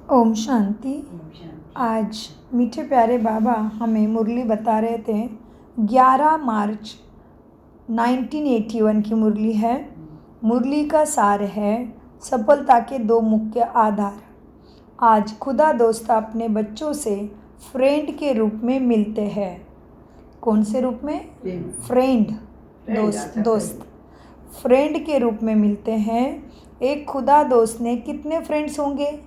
ओम शांति। आज मीठे प्यारे बाबा हमें मुरली बता रहे थे। 11 मार्च 1981 की मुरली है। मुरली का सार है सफलता के 2 मुख्य आधार। आज खुदा दोस्त अपने बच्चों से फ्रेंड के रूप में मिलते हैं। कौन से रूप में? फ्रेंड, दोस्त फ्रेंड के रूप में मिलते हैं। एक खुदा दोस्त ने कितने फ्रेंड्स होंगे?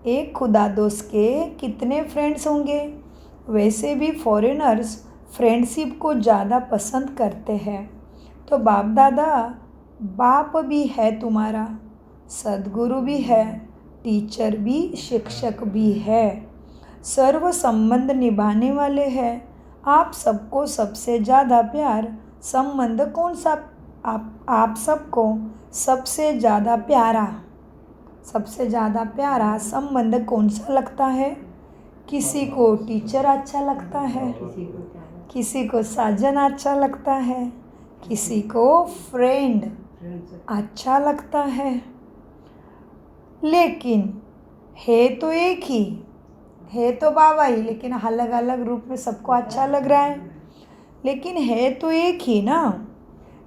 एक खुदा दोस्त के कितने फ्रेंड्स होंगे? वैसे भी फॉरेनर्स फ्रेंडशिप को ज़्यादा पसंद करते हैं। तो बाप दादा बाप भी है तुम्हारा, सद्गुरु भी है, टीचर भी, शिक्षक भी है, सर्व संबंध निभाने वाले हैं। आप सबको सबसे ज़्यादा प्यार संबंध कौन सा? आप सबको सबसे ज़्यादा प्यारा संबंध कौन सा लगता है? किसी को टीचर अच्छा लगता है, किसी को साजन अच्छा लगता है, किसी को फ्रेंड अच्छा लगता है। लेकिन है तो एक ही, है तो बाबा ही, लेकिन अलग अलग रूप में सबको अच्छा लग रहा है। लेकिन है तो एक ही ना,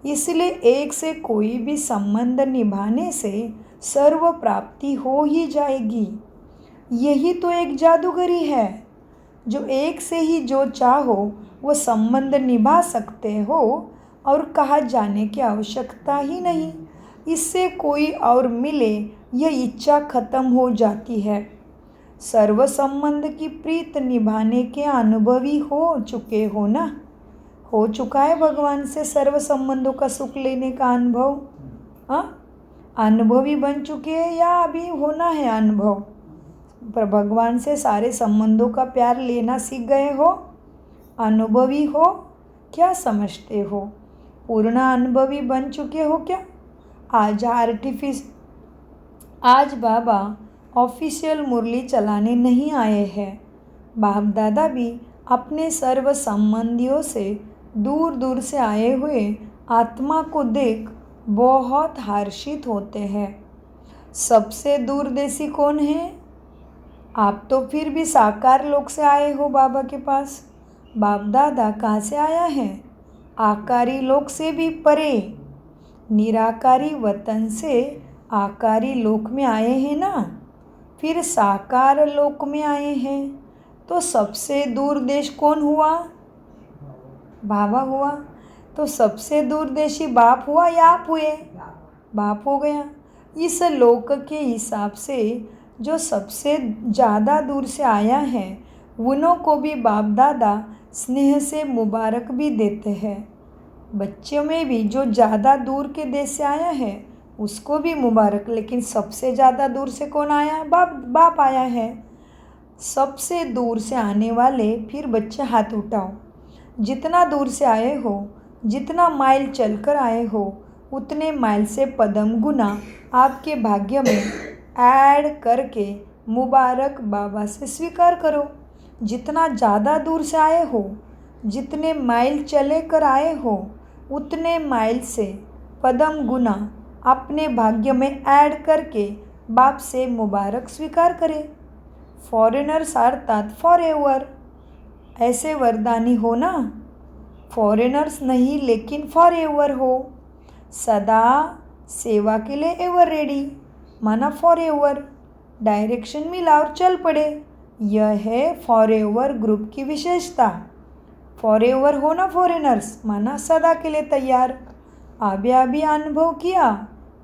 इसलिए एक से कोई भी संबंध निभाने से सर्व प्राप्ति हो ही जाएगी। यही तो एक जादूगरी है, जो एक से ही जो चाहो वो संबंध निभा सकते हो और कहा जाने की आवश्यकता ही नहीं। इससे कोई और मिले यह इच्छा खत्म हो जाती है। सर्व संबंध की प्रीत निभाने के अनुभवी हो चुके हो ना? हो चुका है भगवान से सर्व संबंधों का सुख लेने का अनुभव? हाँ, अनुभवी बन चुके हैं या अभी होना है अनुभव? पर भगवान से सारे संबंधों का प्यार लेना सीख गए हो? अनुभवी हो? क्या समझते हो? पूर्ण अनुभवी बन चुके हो क्या? आज बाबा ऑफिशियल मुरली चलाने नहीं आए हैं। बाप दादा भी अपने सर्व संबंधियों से दूर दूर से आए हुए आत्मा को देख बहुत हर्षित होते हैं। सबसे दूरदेशी कौन है? आप तो फिर भी साकार लोक से आए हो बाबा के पास। बाप दादा कहाँ से आया है? आकारी लोक से भी परे, निराकारी वतन से आकारी लोक में आए हैं ना, फिर साकार लोक में आए हैं। तो सबसे दूर देश कौन हुआ? बाबा हुआ। तो सबसे दूरदेशी बाप हुआ या आप हुए? बाप हो गया। इस लोक के हिसाब से जो सबसे ज़्यादा दूर से आया है उन्हों को भी बाप दादा स्नेह से मुबारक भी देते हैं। बच्चों में भी जो ज़्यादा दूर के देश से आया है उसको भी मुबारक। लेकिन सबसे ज़्यादा दूर से कौन आया? बाप आया है। सबसे दूर से आने वाले फिर बच्चे हाथ उठाओ। जितना दूर से आए हो, जितना माइल चलकर आए हो, उतने माइल से पदम गुना आपके भाग्य में ऐड करके मुबारक बाबा से स्वीकार करो। जितना ज़्यादा दूर से आए हो, जितने माइल चले कर आए हो, उतने माइल से पदम गुना अपने भाग्य में ऐड करके बाप से मुबारक स्वीकार करें। फॉरेनर्स अर्थात फॉरएवर ऐसे वरदानी हो ना। फॉरेनर्स नहीं लेकिन फॉरएवर हो। सदा सेवा के लिए एवर रेडी, माना फॉरएवर। डायरेक्शन मिला और चल पड़े, यह है फॉरएवर ग्रुप की विशेषता। फॉरएवर हो ना फॉरेनर्स, माना सदा के लिए तैयार। अभी अनुभव किया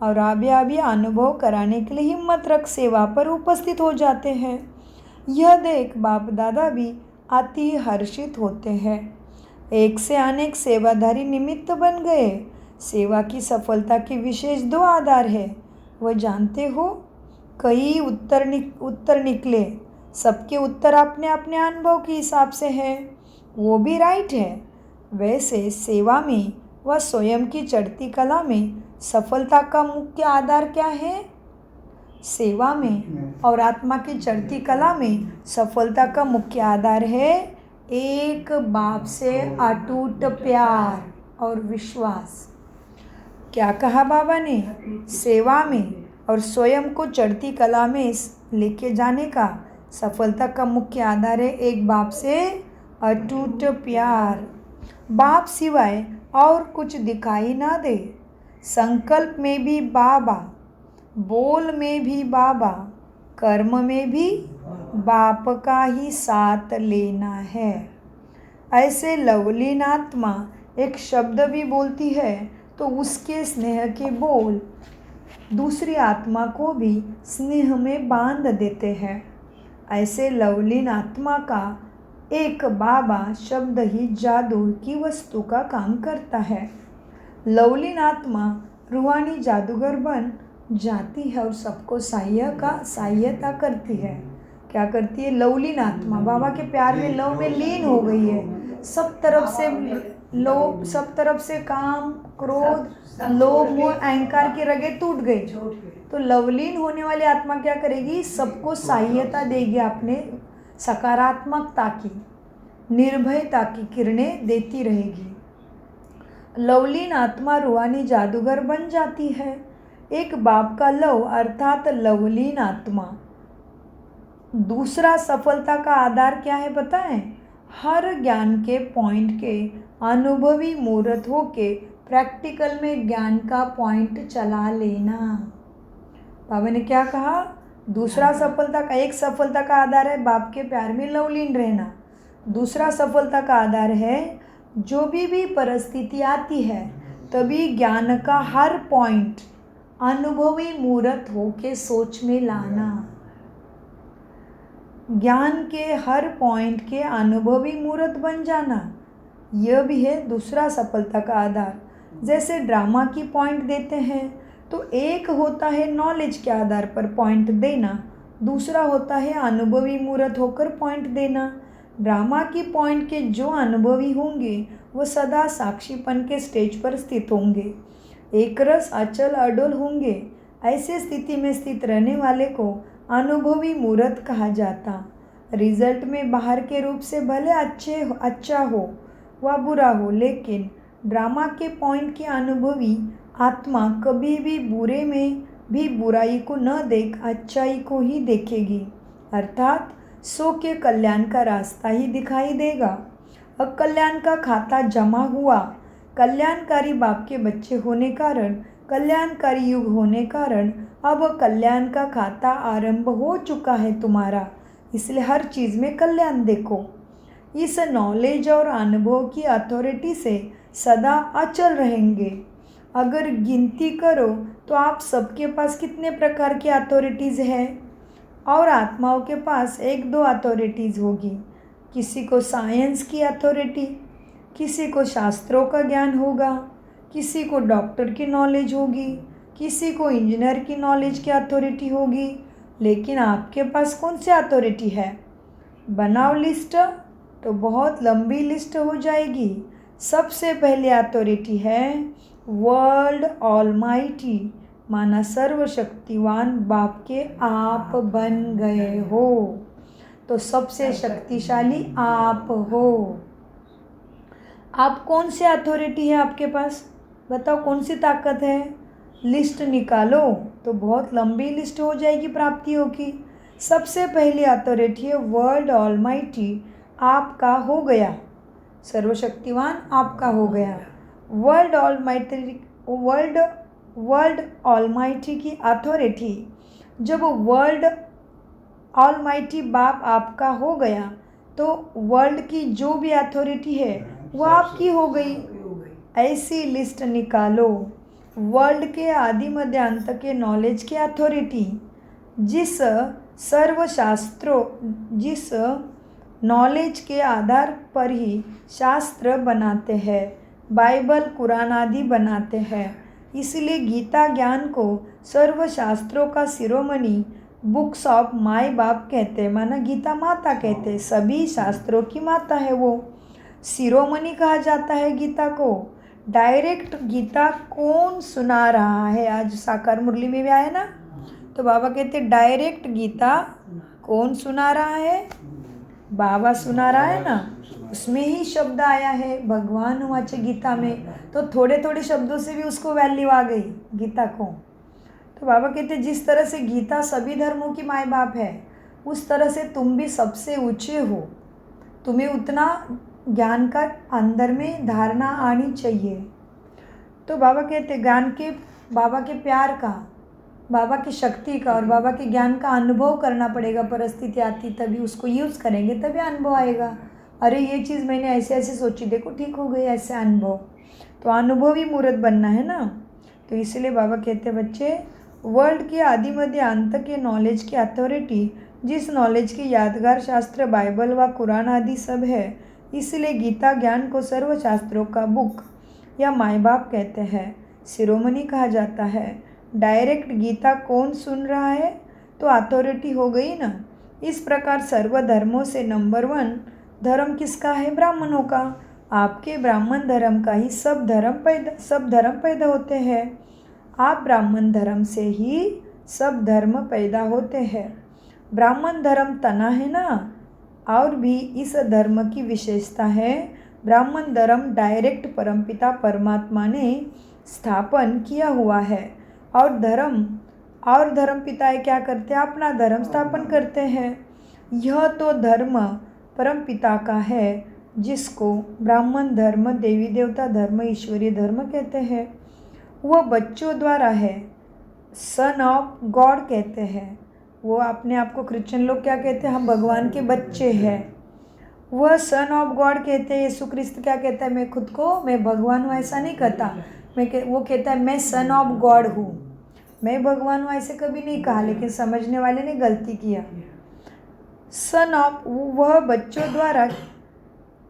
और अभी अनुभव कराने के लिए हिम्मत रख सेवा पर उपस्थित हो जाते हैं। यह देख बाप दादा भी अति हर्षित होते हैं। एक से अनेक सेवाधारी निमित्त बन गए। सेवा की सफलता की विशेष 2 आधार है, वह जानते हो? कई उत्तर निकले, सबके उत्तर अपने अपने अनुभव के हिसाब से है, वो भी राइट है। वैसे सेवा में व स्वयं की चढ़ती कला में सफलता का मुख्य आधार क्या है? सेवा में और आत्मा की चढ़ती कला में सफलता का मुख्य आधार है एक बाप से अटूट प्यार और विश्वास। क्या कहा बाबा ने? सेवा में और स्वयं को चढ़ती कला में लेके जाने का। सफलता का मुख्य आधार है एक बाप से अटूट प्यार। बाप सिवाय और कुछ दिखाई ना दे। संकल्प में भी बाबा, बोल में भी बाबा, कर्म में भी बाप का ही साथ लेना है। ऐसे लवलीन आत्मा एक शब्द भी बोलती है तो उसके स्नेह के बोल दूसरी आत्मा को भी स्नेह में बांध देते हैं। ऐसे लवलीन आत्मा का एक बाबा शब्द ही जादू की वस्तु का काम करता है। लवलीन आत्मा रूहानी जादूगर बन जाती है और सबको सहायता करती है। क्या करती है? लवलीन आत्मा बाबा के प्यार में, लव में लीन हो गई है। सब तरफ से काम, क्रोध, लोभ, मोह, अहंकार की रगें टूट गई। तो लवलीन होने वाली आत्मा क्या करेगी? सबको सहायता देगी, अपने सकारात्मकता की, निर्भयता की किरणें देती रहेगी। लवलीन आत्मा रूहानी जादूगर बन जाती है। एक बाप का लव अर्थात लवलीन आत्मा। दूसरा सफलता का आधार क्या है पता है? हर ज्ञान के पॉइंट के अनुभवी मूर्त होके प्रैक्टिकल में ज्ञान का पॉइंट चला लेना। बाबा ने क्या कहा? दूसरा सफलता का, एक सफलता का आधार है बाप के प्यार में लवलीन रहना। दूसरा सफलता का आधार है जो भी परिस्थिति आती है तभी ज्ञान का हर पॉइंट अनुभवी मूर्त होके सोच में लाना। ज्ञान के हर पॉइंट के अनुभवी मूर्त बन जाना, यह भी है दूसरा सफलता का आधार। जैसे ड्रामा की पॉइंट देते हैं तो एक होता है नॉलेज के आधार पर पॉइंट देना, दूसरा होता है अनुभवी मूर्त होकर पॉइंट देना। ड्रामा की पॉइंट के जो अनुभवी होंगे वो सदा साक्षीपन के स्टेज पर स्थित होंगे, एक रस अचल अडोल होंगे। ऐसे स्थिति में स्थित रहने वाले को अनुभवी मूर्त कहा जाता। रिजल्ट में बाहर के रूप से भले अच्छा हो व बुरा हो, लेकिन ड्रामा के पॉइंट की अनुभवी आत्मा कभी भी बुरे में भी बुराई को न देख अच्छाई को ही देखेगी, अर्थात सो के कल्याण का रास्ता ही दिखाई देगा। अकल्याण का खाता जमा हुआ। कल्याणकारी बाप के बच्चे होने कारण, कल्याणकारी युग होने कारण अब कल्याण का खाता आरंभ हो चुका है तुम्हारा, इसलिए हर चीज़ में कल्याण देखो। इस नॉलेज और अनुभव की अथॉरिटी से सदा अचल रहेंगे। अगर गिनती करो तो आप सबके पास कितने प्रकार की अथॉरिटीज़ है? और आत्माओं के पास एक दो अथॉरिटीज़ होगी। किसी को साइंस की अथॉरिटी, किसी को शास्त्रों का ज्ञान होगा, किसी को डॉक्टर की नॉलेज होगी, किसी को इंजीनियर की नॉलेज की अथॉरिटी होगी। लेकिन आपके पास कौन सी अथॉरिटी है? बनाओ लिस्ट तो बहुत लंबी लिस्ट हो जाएगी। सबसे पहले अथॉरिटी है वर्ल्ड ऑलमाइटी, माना सर्वशक्तिवान बाप के आप बन गए हो तो सबसे शक्तिशाली आप हो। आप कौन सी अथॉरिटी है आपके पास? बताओ कौन सी ताकत है? लिस्ट निकालो तो बहुत लंबी लिस्ट हो जाएगी प्राप्तियों की। सबसे पहली अथॉरिटी है वर्ल्ड ऑलमाइटी, आपका हो गया, सर्वशक्तिवान आपका हो गया। वर्ल्ड ऑलमाइटी की अथॉरिटी, जब वर्ल्ड ऑलमाइटी बाप आपका हो गया तो वर्ल्ड की जो भी अथॉरिटी है वो आपकी हो गई। ऐसी लिस्ट निकालो वर्ल्ड के आदि मध्य अंत के नॉलेज की अथॉरिटी, जिस नॉलेज के आधार पर ही शास्त्र बनाते हैं, बाइबल कुरान आदि बनाते हैं। इसलिए गीता ज्ञान को सर्वशास्त्रों का शिरोमणि, बुक्स ऑफ माई बाप कहते हैं, माना गीता माता कहते हैं। सभी शास्त्रों की माता है वो, शिरोमणि कहा जाता है गीता को। डायरेक्ट गीता कौन सुना रहा है? आज साकार मुरली में भी आया ना, तो बाबा कहते डायरेक्ट गीता कौन सुना रहा है? बाबा सुना रहा है ना। उसमें ही शब्द आया है भगवान वाचे गीता में, तो थोड़े थोड़े शब्दों से भी उसको वैल्यू आ गई गीता को। तो बाबा कहते जिस तरह से गीता सभी धर्मों की माँ बाप है, उस तरह से तुम भी सबसे ऊँचे हो। तुम्हें उतना ज्ञान का अंदर में धारणा आनी चाहिए। तो बाबा कहते ज्ञान के, बाबा के प्यार का, बाबा की शक्ति का और बाबा के ज्ञान का अनुभव करना पड़ेगा। परिस्थिति आती तभी उसको यूज़ करेंगे, तभी अनुभव आएगा। अरे ये चीज़ मैंने ऐसे ऐसे सोची, देखो ठीक हो गई, ऐसे अनुभव। तो अनुभव ही मूर्त बनना है ना। तो इसलिए बाबा कहते बच्चे, वर्ल्ड की आदि मध्य अंत के नॉलेज की अथॉरिटी, जिस नॉलेज की यादगार शास्त्र बाइबल व कुरान आदि सब है, इसलिए गीता ज्ञान को सर्व शास्त्रों का बुक या माई बाप कहते हैं, शिरोमणि कहा जाता है। डायरेक्ट गीता कौन सुन रहा है तो अथॉरिटी हो गई ना। इस प्रकार सर्व धर्मों से नंबर 1 धर्म किसका है? ब्राह्मणों का। आपके ब्राह्मण धर्म का ही सब धर्म पैदा होते हैं। आप ब्राह्मण धर्म से ही सब धर्म पैदा होते हैं। ब्राह्मण धर्म तना है ना। और भी इस धर्म की विशेषता है, ब्राह्मण धर्म डायरेक्ट परमपिता परमात्मा ने स्थापन किया हुआ है। और धर्म पिताएँ क्या करते हैं? अपना धर्म स्थापन करते हैं। यह तो धर्म परम पिता का है, जिसको ब्राह्मण धर्म, देवी देवता धर्म, ईश्वरीय धर्म कहते हैं। वह बच्चों द्वारा है, सन ऑफ गॉड कहते हैं। वो अपने आप को क्रिश्चियन लोग क्या कहते हैं? हम भगवान के बच्चे हैं। वह सन ऑफ गॉड कहते हैं। यीशु क्रिस्त क्या कहता है? मैं खुद को मैं भगवान हूँ ऐसा नहीं कहता। वो कहता है मैं सन ऑफ गॉड हूँ, मैं भगवान हूँ ऐसे कभी नहीं कहा, लेकिन समझने वाले ने गलती किया। सन ऑफ, वह बच्चों द्वारा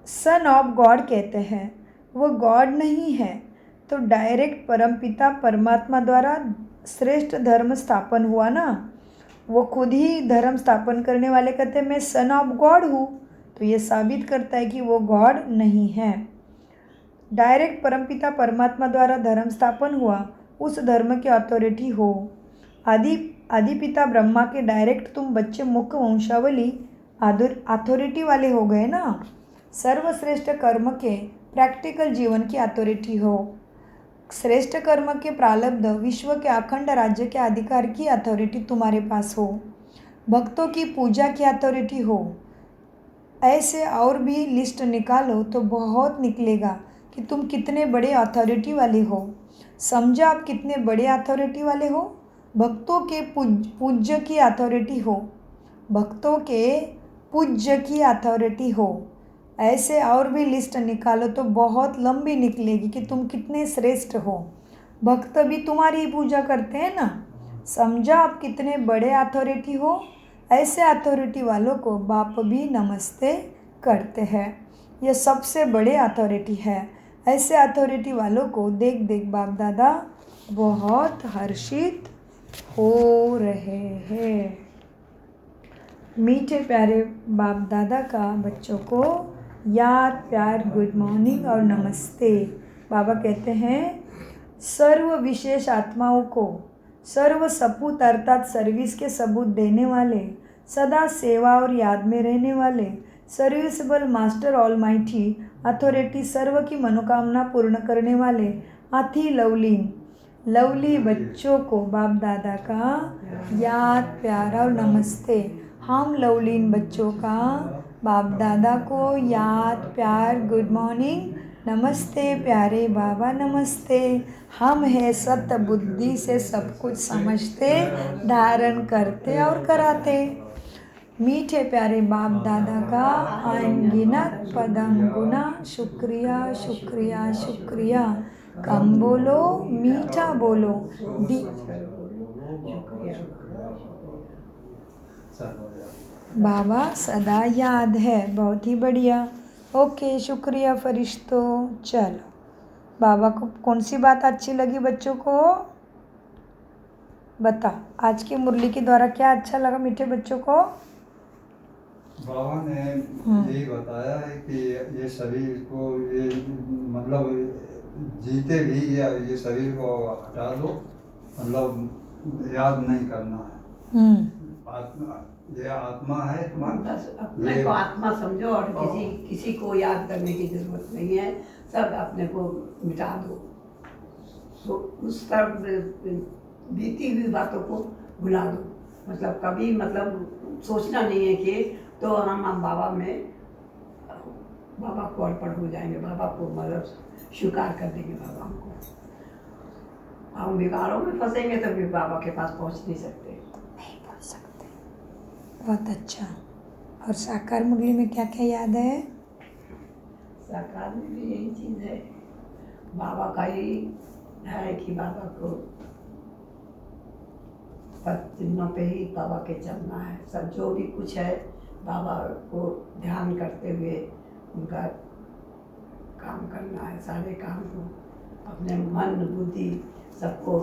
सन ऑफ गॉड कहते हैं। वह गॉड नहीं है, तो डायरेक्ट परमपिता परमात्मा द्वारा श्रेष्ठ धर्म स्थापन हुआ ना। वो खुद ही धर्म स्थापन करने वाले कहते हैं मैं सन ऑफ गॉड हूँ, तो ये साबित करता है कि वो गॉड नहीं है। डायरेक्ट परमपिता परमात्मा द्वारा धर्म स्थापन हुआ, उस धर्म की अथॉरिटी हो। आदि पिता ब्रह्मा के डायरेक्ट तुम बच्चे मुख्य वंशावली अथॉरिटी वाले हो गए ना। सर्वश्रेष्ठ कर्म के प्रैक्टिकल जीवन की अथॉरिटी हो। श्रेष्ठ कर्म के प्रारब्ध विश्व के अखंड राज्य के अधिकार की अथॉरिटी तुम्हारे पास हो। भक्तों की पूजा की अथॉरिटी हो। ऐसे और भी लिस्ट निकालो तो बहुत निकलेगा कि तुम कितने बड़े अथॉरिटी वाले हो। समझा आप कितने बड़े अथॉरिटी वाले हो। भक्तों के पूज्य की अथॉरिटी हो। भक्तों के पूज्य की अथॉरिटी हो। ऐसे और भी लिस्ट निकालो तो बहुत लंबी निकलेगी कि तुम कितने श्रेष्ठ हो। भक्त भी तुम्हारी ही पूजा करते हैं ना। समझा आप कितने बड़े अथॉरिटी हो। ऐसे अथॉरिटी वालों को बाप भी नमस्ते करते हैं। यह सबसे बड़े अथॉरिटी है। ऐसे अथॉरिटी वालों को देख देख बाप दादा बहुत हर्षित हो रहे हैं। मीठे प्यारे बाप दादा का बच्चों को याद, प्यार, गुड मॉर्निंग और नमस्ते। बाबा कहते हैं सर्व विशेष आत्माओं को सर्व सपूत अर्थात सर्विस के सबूत देने वाले, सदा सेवा और याद में रहने वाले, सर्विसेबल मास्टर ऑलमाइटी अथॉरिटी, सर्व की मनोकामना पूर्ण करने वाले अति लवली बच्चों को बाप दादा का याद, प्यार और नमस्ते। हम लवलीन बच्चों का बाप दादा को याद, प्यार, गुड मॉर्निंग, नमस्ते प्यारे बाबा नमस्ते। हम है सत्य बुद्धि से सब कुछ समझते, धारण करते और कराते। मीठे प्यारे बाप दादा का अनगिनत पदम गुना शुक्रिया शुक्रिया शुक्रिया। कम बोलो, मीठा बोलो। बाबा सदा याद है। बहुत ही बढ़िया। ओके, शुक्रिया फरिश्तों। चलो, बाबा को कौन सी बात अच्छी लगी बच्चों को बता। आज की मुरली के द्वारा क्या अच्छा लगा मीठे बच्चों को? बाबा ने यही बताया है कि ये शरीर को ये मतलब जीते भी ये शरीर को हटा दो, मतलब याद नहीं करना है। आत्मा, ये आत्मा है तुम्हारा, अपने को आत्मा समझो और किसी को याद करने की जरूरत नहीं है। सब अपने को मिटा दो। तो उस तरफ बीती हुई बातों को भुला दो, मतलब कभी मतलब सोचना नहीं है कि तो हम बाबा में बाबा को अर्पण हो जाएंगे, बाबा को मतलब स्वीकार कर देंगे बाबा को। हम विकारों में फंसेंगे तो फिर बाबा के पास पहुंच नहीं सकते। नहीं पहुँच सकते। बहुत अच्छा। और साकार मुरली में क्या क्या याद है? साकार में भी यही चीज़ है, बाबा का ही है कि बाबा को चिन्हों पे ही बाबा के चलना है। सब जो भी कुछ है बाबा को ध्यान करते हुए उनका काम करना है। सारे काम को अपने मन बुद्धि सबको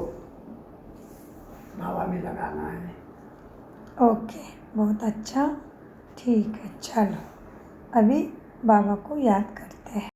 बाबा में लगाना है। ओके, बहुत अच्छा। ठीक है, चलो अभी बाबा को याद करो।